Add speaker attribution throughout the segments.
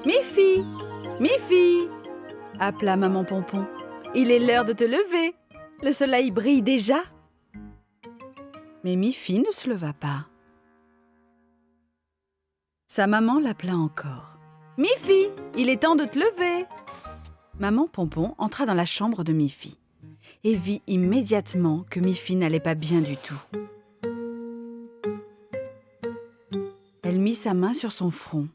Speaker 1: Miffy, Miffy, appela maman Pompon. Il est l'heure de te lever. Le soleil brille déjà. Mais Miffy ne se leva pas. Sa maman l'appela encore. Miffy, il est temps de te lever. Maman Pompon entra dans la chambre de Miffy et vit immédiatement que Miffy n'allait pas bien du tout. Elle mit sa main sur son front.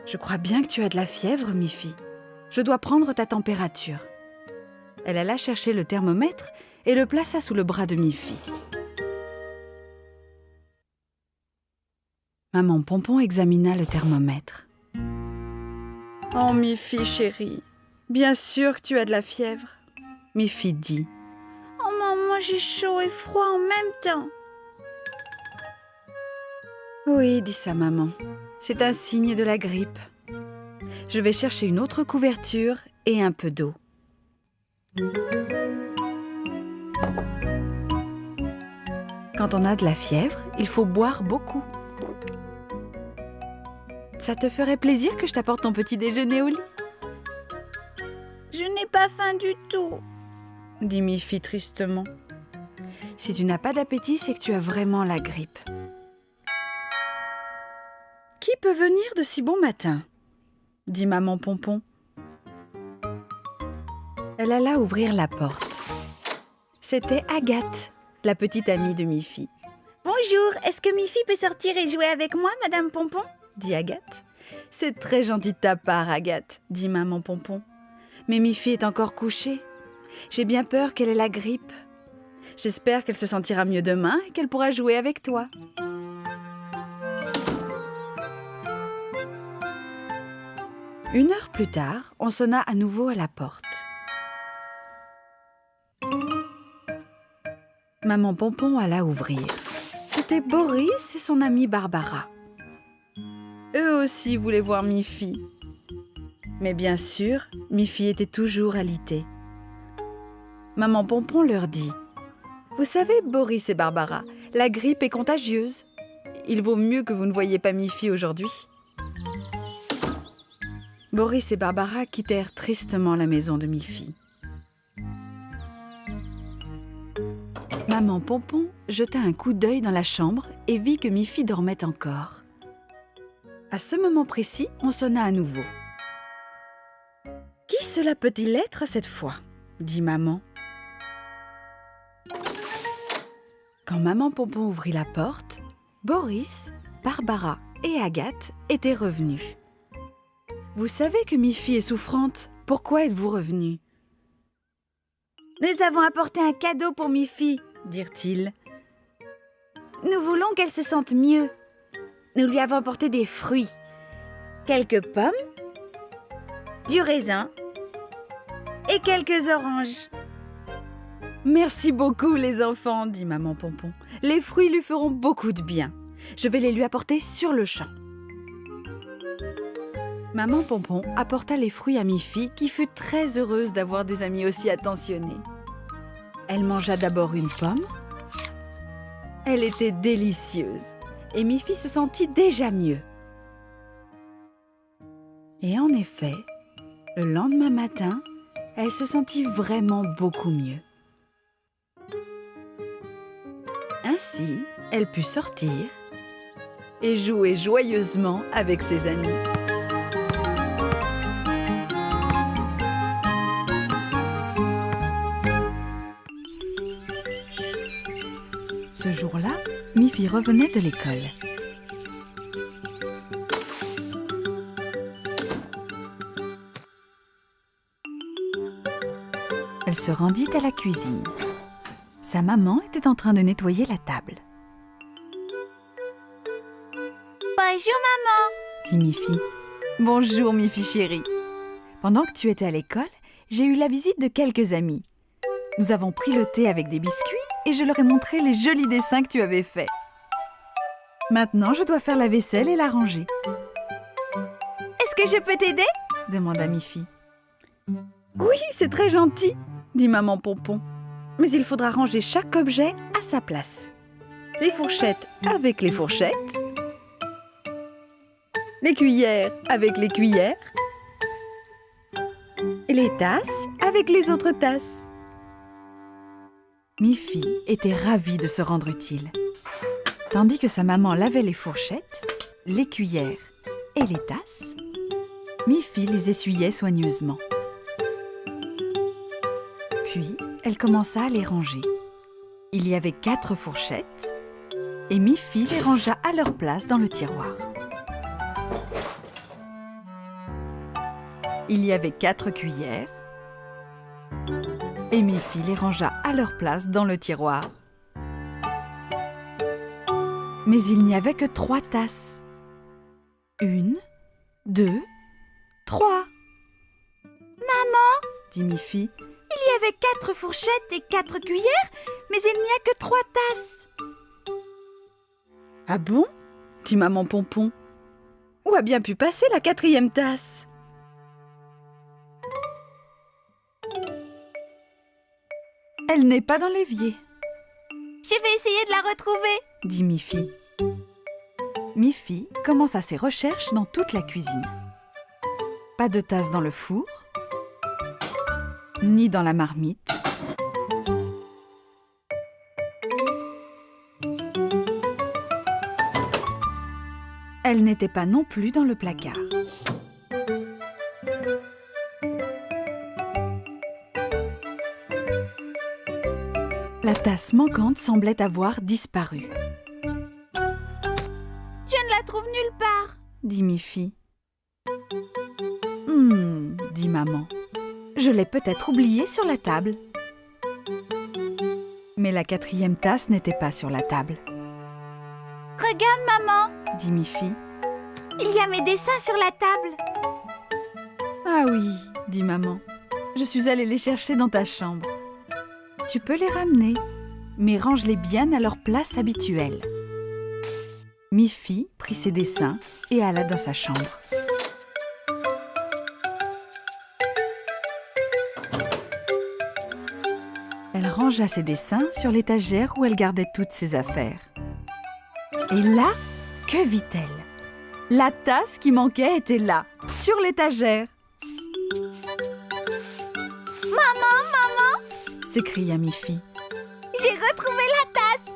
Speaker 1: « Je crois bien que tu as de la fièvre, Miffy. Je dois prendre ta température. » Elle alla chercher le thermomètre et le plaça sous le bras de Miffy. Maman Pompon examina le thermomètre. « Oh, Miffy, chérie, bien sûr que tu as de la fièvre. » Miffy dit. « Oh maman, j'ai chaud et froid en même temps. » « Oui, dit sa maman, c'est un signe de la grippe. Je vais chercher une autre couverture et un peu d'eau. » Quand on a de la fièvre, il faut boire beaucoup. Ça te ferait plaisir que je t'apporte ton petit déjeuner au lit ? Je n'ai pas faim du tout, dit Miffy tristement. Si tu n'as pas d'appétit, c'est que tu as vraiment la grippe. Qui peut venir de si bon matin ? Dit maman Pompon. Elle alla ouvrir la porte. C'était Agathe, la petite amie de Miffy. « Bonjour, est-ce que Miffy peut sortir et jouer avec moi, Madame Pompon ?» dit Agathe. « C'est très gentil de ta part, Agathe, » dit maman Pompon. « Mais Miffy est encore couchée. J'ai bien peur qu'elle ait la grippe. J'espère qu'elle se sentira mieux demain et qu'elle pourra jouer avec toi. » Une heure plus tard, on sonna à nouveau à la porte. Maman Pompon alla ouvrir. C'était Boris et son amie Barbara. Eux aussi voulaient voir Miffy. Mais bien sûr, Miffy était toujours alitée. Maman Pompon leur dit « Vous savez, Boris et Barbara, la grippe est contagieuse. Il vaut mieux que vous ne voyiez pas Miffy aujourd'hui. » Boris et Barbara quittèrent tristement la maison de Miffy. Maman Pompon jeta un coup d'œil dans la chambre et vit que Miffy dormait encore. À ce moment précis, on sonna à nouveau. « Qui cela peut-il être cette fois ?» dit maman. Quand maman Pompon ouvrit la porte, Boris, Barbara et Agathe étaient revenus. « Vous savez que Miffy est souffrante. Pourquoi êtes-vous revenus ?»« Nous avons apporté un cadeau pour Miffy, » dirent-ils. « Nous voulons qu'elle se sente mieux. Nous lui avons apporté des fruits, quelques pommes, du raisin et quelques oranges. »« Merci beaucoup les enfants, » dit maman Pompon. « Les fruits lui feront beaucoup de bien. Je vais les lui apporter sur le champ. » Maman Pompon apporta les fruits à Miffy qui fut très heureuse d'avoir des amis aussi attentionnés. Elle mangea d'abord une pomme. Elle était délicieuse et Miffy se sentit déjà mieux. Et en effet, le lendemain matin, elle se sentit vraiment beaucoup mieux. Ainsi, elle put sortir et jouer joyeusement avec ses amis. Ce jour-là, Miffy revenait de l'école. Elle se rendit à la cuisine. Sa maman était en train de nettoyer la table. « Bonjour maman !» dit Miffy. « Bonjour Miffy chérie. Pendant que tu étais à l'école, j'ai eu la visite de quelques amis. Nous avons pris le thé avec des biscuits et je leur ai montré les jolis dessins que tu avais faits. Maintenant, je dois faire la vaisselle et la ranger. »« Est-ce que je peux t'aider ?» demanda Miffy. « Oui, c'est très gentil, » dit maman Pompon. « Mais il faudra ranger chaque objet à sa place. Les fourchettes avec les fourchettes, Les cuillères avec les cuillères. Et les tasses avec les autres tasses. Miffy était ravie de se rendre utile. Tandis que sa maman lavait les fourchettes, les cuillères et les tasses, Miffy les essuyait soigneusement. Puis, elle commença à les ranger. Il y avait 4 fourchettes et Miffy les rangea à leur place dans le tiroir. Il y avait 4 cuillères et Miffy les rangea à leur place dans le tiroir. Mais il n'y avait que 3 tasses. 1, 2, 3. Maman, dit Miffy, il y avait 4 fourchettes et 4 cuillères, mais il n'y a que 3 tasses. Ah bon, dit maman Pompon. Où a bien pu passer la 4e tasse? Elle n'est pas dans l'évier. Je vais essayer de la retrouver, dit Miffy. Miffy commença ses recherches dans toute la cuisine. Pas de tasse dans le four, ni dans la marmite. Elle n'était pas non plus dans le placard. La tasse manquante semblait avoir disparu. « Je ne la trouve nulle part, » dit Miffy. « dit maman. « Je l'ai peut-être oubliée sur la table. » Mais la 4e tasse n'était pas sur la table. « Regarde, maman, » dit Miffy. « Il y a mes dessins sur la table. »« Ah oui, » dit maman. « Je suis allée les chercher dans ta chambre. » Tu peux les ramener, mais range-les bien à leur place habituelle. Miffy prit ses dessins et alla dans sa chambre. Elle rangea ses dessins sur l'étagère où elle gardait toutes ses affaires. Et là, que vit-elle? La tasse qui manquait était là, sur l'étagère. S'écria Miffy. « J'ai retrouvé la tasse !»«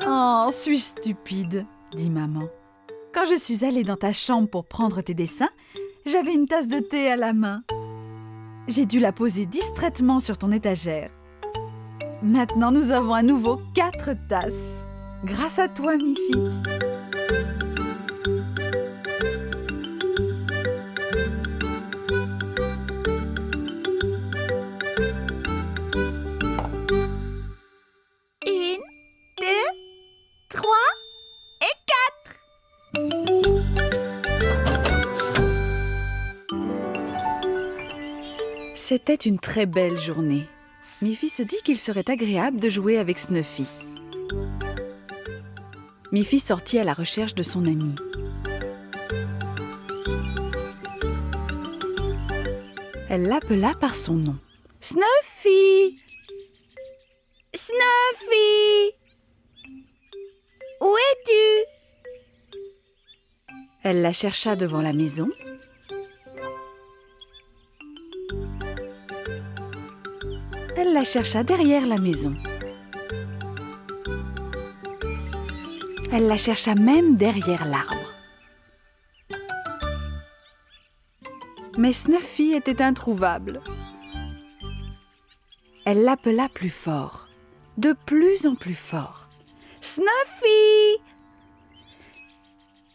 Speaker 1: Oh, suis-je stupide ?» dit maman. « Quand je suis allée dans ta chambre pour prendre tes dessins, j'avais une tasse de thé à la main. J'ai dû la poser distraitement sur ton étagère. Maintenant, nous avons à nouveau 4 tasses. Grâce à toi, Miffy. » C'était une très belle journée. Miffy se dit qu'il serait agréable de jouer avec Snuffy. Miffy sortit à la recherche de son ami. Elle l'appela par son nom. « Snuffy! Snuffy! Où es-tu » Elle la chercha devant la maison. Elle la chercha derrière la maison. Elle la chercha même derrière l'arbre. Mais Snuffy était introuvable. Elle l'appela plus fort, de plus en plus fort. « Snuffy!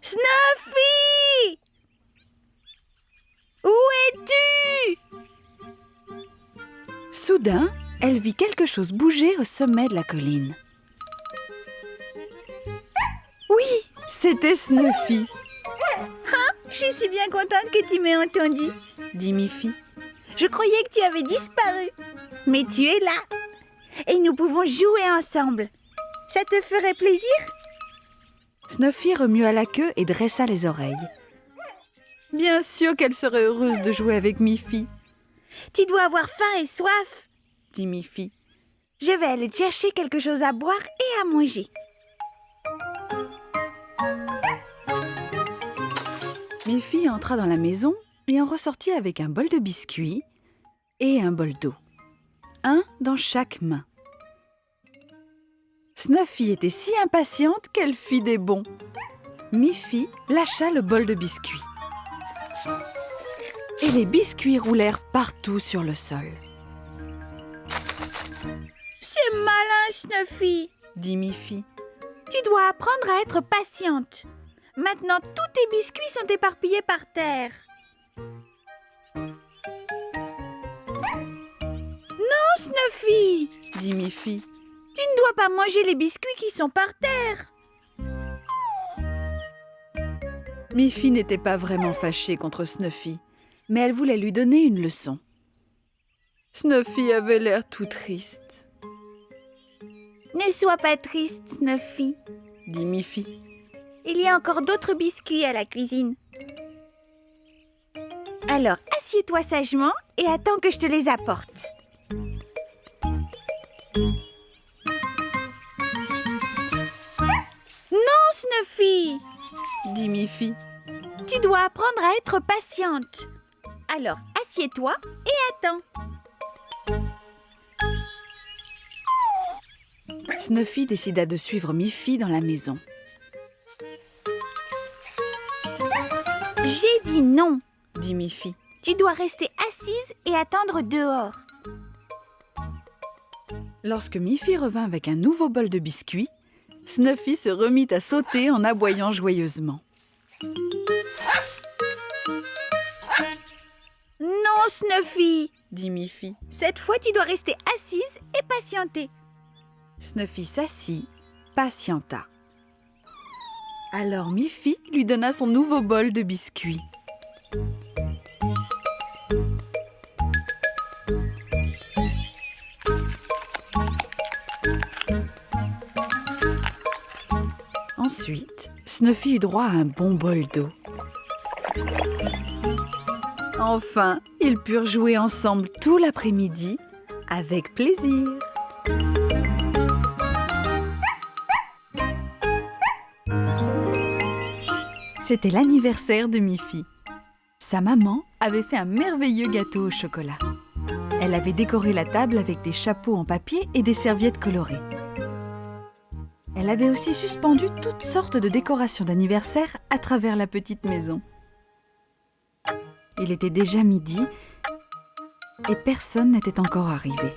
Speaker 1: Snuffy! Où es-tu » Soudain, elle vit quelque chose bouger au sommet de la colline. Oui, c'était Snuffy. « Ah, je suis bien contente que tu m'aies entendu, » dit Miffy. « Je croyais que tu avais disparu, mais tu es là. Et nous pouvons jouer ensemble. Ça te ferait plaisir ?» Snuffy remua la queue et dressa les oreilles. Bien sûr qu'elle serait heureuse de jouer avec Miffy. « Tu dois avoir faim et soif, » dit Miffy. « Je vais aller chercher quelque chose à boire et à manger. » Miffy entra dans la maison et en ressortit avec un bol de biscuits et un bol d'eau, un dans chaque main. Snuffy était si impatiente qu'elle fit des bonds. Miffy lâcha le bol de biscuits. Et les biscuits roulèrent partout sur le sol.
Speaker 2: « C'est malin, Snuffy !»
Speaker 1: dit Miffy.
Speaker 2: « Tu dois apprendre à être patiente. Maintenant, tous tes biscuits sont éparpillés par terre. » « Non, Snuffy !»
Speaker 1: dit Miffy.
Speaker 2: « Tu ne dois pas manger les biscuits qui sont par terre. »
Speaker 1: Miffy n'était pas vraiment fâchée contre Snuffy, mais elle voulait lui donner une leçon. Snuffy avait l'air tout triste.
Speaker 2: « Ne sois pas triste, Snuffy, »
Speaker 1: dit Miffy.
Speaker 2: « Il y a encore d'autres biscuits à la cuisine. Alors, assieds-toi sagement et attends que je te les apporte. » Non, Snuffy,
Speaker 1: dit Miffy.
Speaker 2: Tu dois apprendre à être patiente. Alors, assieds-toi et attends.
Speaker 1: Snuffy décida de suivre Miffy dans la maison.
Speaker 2: J'ai dit non,
Speaker 1: dit Miffy.
Speaker 2: Tu dois rester assise et attendre dehors.
Speaker 1: Lorsque Miffy revint avec un nouveau bol de biscuits, Snuffy se remit à sauter en aboyant joyeusement.
Speaker 2: Non, Snuffy,
Speaker 1: dit Miffy.
Speaker 2: Cette fois, tu dois rester assise et patienter.
Speaker 1: Snuffy s'assit, patienta. Alors Miffy lui donna son nouveau bol de biscuits. Ensuite, Snuffy eut droit à un bon bol d'eau. Enfin, ils purent jouer ensemble tout l'après-midi, avec plaisir. C'était l'anniversaire de Miffy. Sa maman avait fait un merveilleux gâteau au chocolat. Elle avait décoré la table avec des chapeaux en papier et des serviettes colorées. Elle avait aussi suspendu toutes sortes de décorations d'anniversaire à travers la petite maison. Il était déjà midi et personne n'était encore arrivé.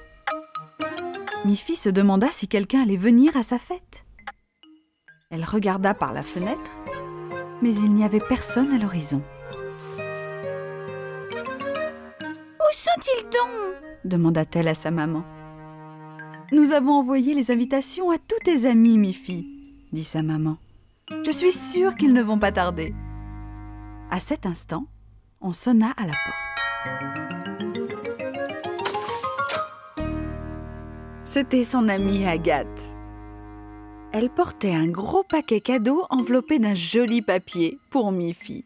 Speaker 1: Miffy se demanda si quelqu'un allait venir à sa fête. Elle regarda par la fenêtre, mais il n'y avait personne à l'horizon.
Speaker 2: Où sont-ils donc ?
Speaker 1: Demanda-t-elle à sa maman. Nous avons envoyé les invitations à tous tes amis, Miffy, dit sa maman. Je suis sûre qu'ils ne vont pas tarder. À cet instant, on sonna à la porte. C'était son amie Agathe. Elle portait un gros paquet cadeau enveloppé d'un joli papier pour Miffy.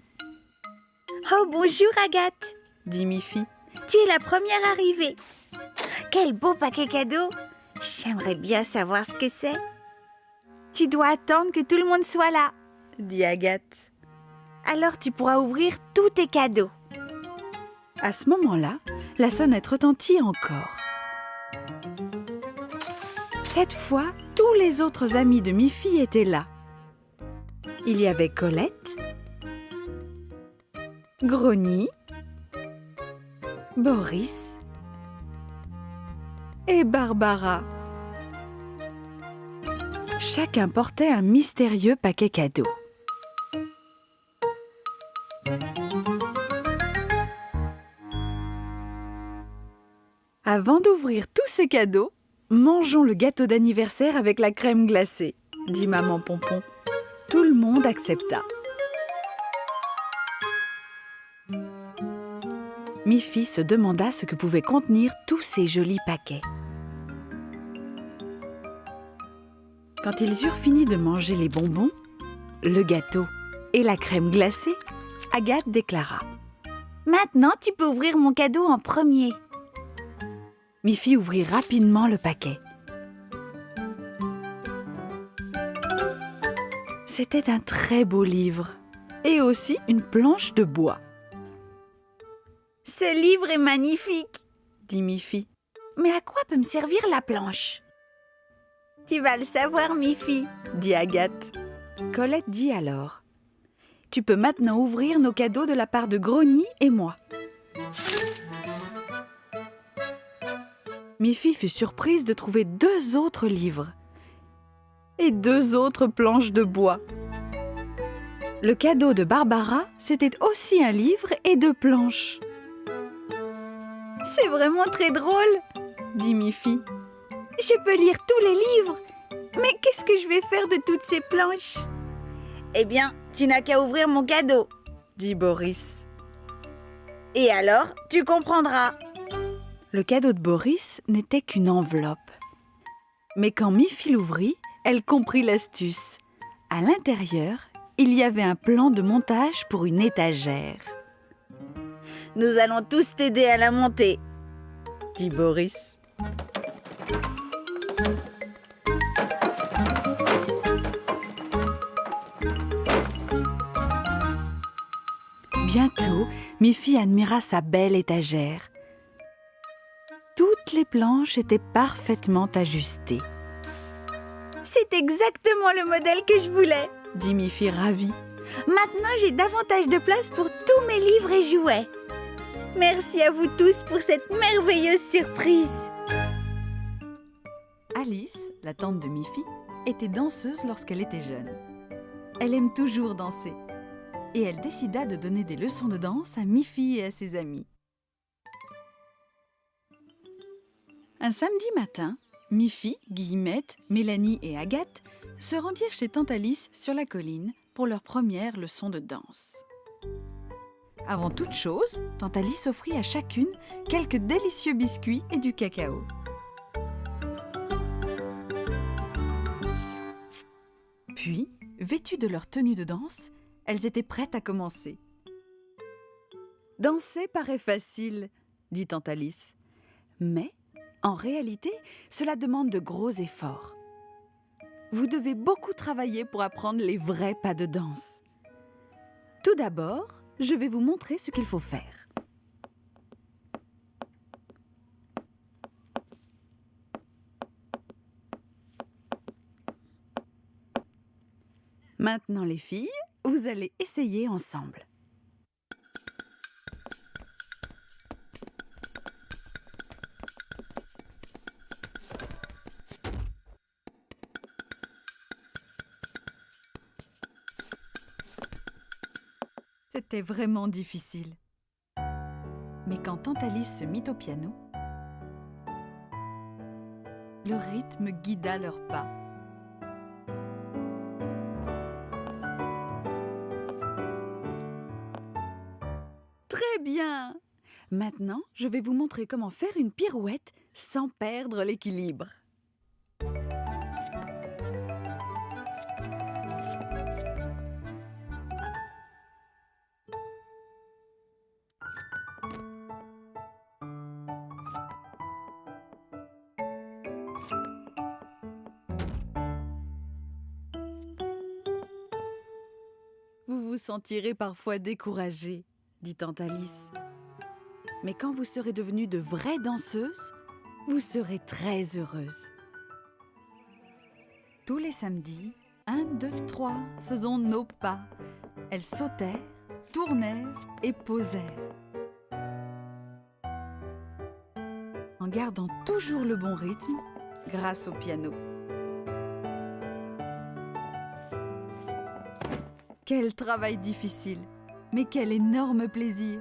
Speaker 2: « Oh, bonjour Agathe !»
Speaker 1: dit Miffy.
Speaker 2: « Tu es la première arrivée. Quel beau paquet cadeau ! J'aimerais bien savoir ce que c'est. »« Tu dois attendre que tout le monde soit là, » dit Agathe. « Alors tu pourras ouvrir tous tes cadeaux. »
Speaker 1: À ce moment-là, la sonnette retentit encore. Cette fois, tous les autres amis de Miffy étaient là. Il y avait Colette, Grogny, Boris et Barbara. Chacun portait un mystérieux paquet cadeau. Avant d'ouvrir tous ces cadeaux, mangeons le gâteau d'anniversaire avec la crème glacée, dit Maman Pompon. Tout le monde accepta. Miffy se demanda ce que pouvaient contenir tous ces jolis paquets. Quand ils eurent fini de manger les bonbons, le gâteau et la crème glacée, Agathe déclara :
Speaker 2: « Maintenant, tu peux ouvrir mon cadeau en premier. »
Speaker 1: Miffy ouvrit rapidement le paquet. C'était un très beau livre. et aussi une planche de bois.
Speaker 2: Ce livre est magnifique,
Speaker 1: Dit Miffy.
Speaker 2: mais à quoi peut me servir la planche? Tu vas le savoir, Miffy,
Speaker 1: Dit Agathe. Colette dit alors: tu peux maintenant ouvrir nos cadeaux de la part de Grogny et moi. Miffy fut surprise de trouver 2 autres livres et 2 autres planches de bois. Le cadeau de Barbara, c'était aussi un livre et 2 planches.
Speaker 2: C'est vraiment très drôle.
Speaker 1: Dit Miffy.
Speaker 2: Je peux lire tous les livres. Mais qu'est-ce que je vais faire de toutes ces planches? Eh bien, tu n'as qu'à ouvrir mon cadeau.
Speaker 1: Dit Boris.
Speaker 2: Et alors, tu comprendras.
Speaker 1: Le cadeau de Boris n'était qu'une enveloppe. Mais quand Miffy l'ouvrit, elle comprit l'astuce. À l'intérieur, il y avait un plan de montage pour une étagère.
Speaker 2: Nous allons tous t'aider à la monter.
Speaker 1: Dit Boris. Bientôt, Miffy admira sa belle étagère. Toutes les planches étaient parfaitement ajustées.
Speaker 2: C'est exactement le modèle que je voulais.
Speaker 1: Dit Miffy ravie.
Speaker 2: Maintenant, j'ai davantage de place pour tous mes livres et jouets. Merci à vous tous pour cette merveilleuse surprise.
Speaker 1: Alice, la tante de Miffy, était danseuse lorsqu'elle était jeune. Elle aime toujours danser. Et elle décida de donner des leçons de danse à Miffy et à ses amis. Un samedi matin, Miffy, Guillemette, Mélanie et Agathe se rendirent chez tante Alice sur la colline pour leur première leçon de danse. Avant toute chose, tante Alice offrit à chacune quelques délicieux biscuits et du cacao. Puis, vêtues de leur tenue de danse, elles étaient prêtes à commencer. « Danser paraît facile, » dit tante Alice. Mais, en réalité, cela demande de gros efforts. Vous devez beaucoup travailler pour apprendre les vrais pas de danse. Tout d'abord, je vais vous montrer ce qu'il faut faire. Maintenant les filles, vous allez essayer ensemble. C'était vraiment difficile. Mais quand tante Alice se mit au piano, le rythme guida leurs pas. Très bien! Maintenant, je vais vous montrer comment faire une pirouette sans perdre l'équilibre. Vous vous sentirez parfois découragée, dit tante Alice. Mais quand vous serez devenues de vraies danseuses, vous serez très heureuses. Tous les samedis, 1, 2, 3, faisons nos pas. Elles sautèrent, tournèrent et posèrent. En gardant toujours le bon rythme, grâce au piano. Quel travail difficile, mais quel énorme plaisir!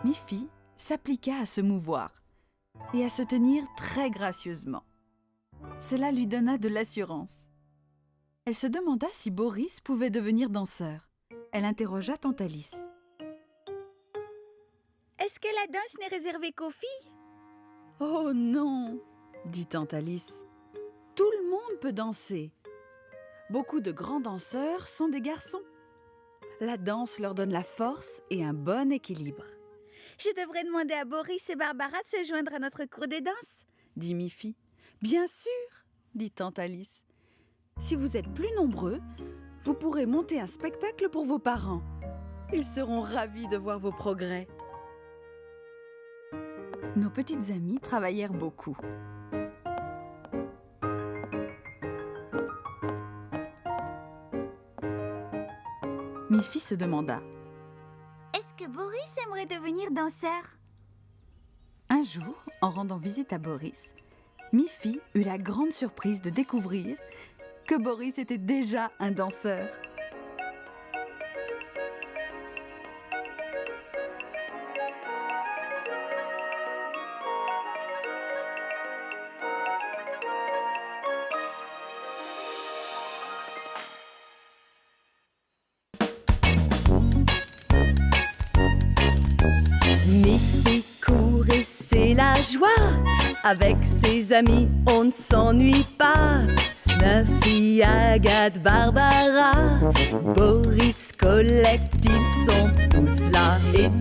Speaker 1: Miffy s'appliqua à se mouvoir et à se tenir très gracieusement. Cela lui donna de l'assurance. Elle se demanda si Boris pouvait devenir danseur. Elle interrogea tante Alice.
Speaker 2: Est-ce que la danse n'est réservée qu'aux filles?
Speaker 1: Oh non, dit tante Alice. Tout le monde peut danser. Beaucoup de grands danseurs sont des garçons. La danse leur donne la force et un bon équilibre.
Speaker 2: Je devrais demander à Boris et Barbara de se joindre à notre cours de danse,
Speaker 1: dit Miffy. Bien sûr, dit tante Alice. Si vous êtes plus nombreux, vous pourrez monter un spectacle pour vos parents. Ils seront ravis de voir vos progrès. Nos petites amies travaillèrent beaucoup. Miffy se demanda.
Speaker 2: Est-ce que Boris aimerait devenir danseur?
Speaker 1: Un jour, en rendant visite à Boris, Miffy eut la grande surprise de découvrir que Boris était déjà un danseur.
Speaker 3: Miffy court et c'est la joie. Avec ses amis, on ne s'ennuie pas. Snuffy, Agathe, Barbara, Boris, Colette, ils sont tous là. Et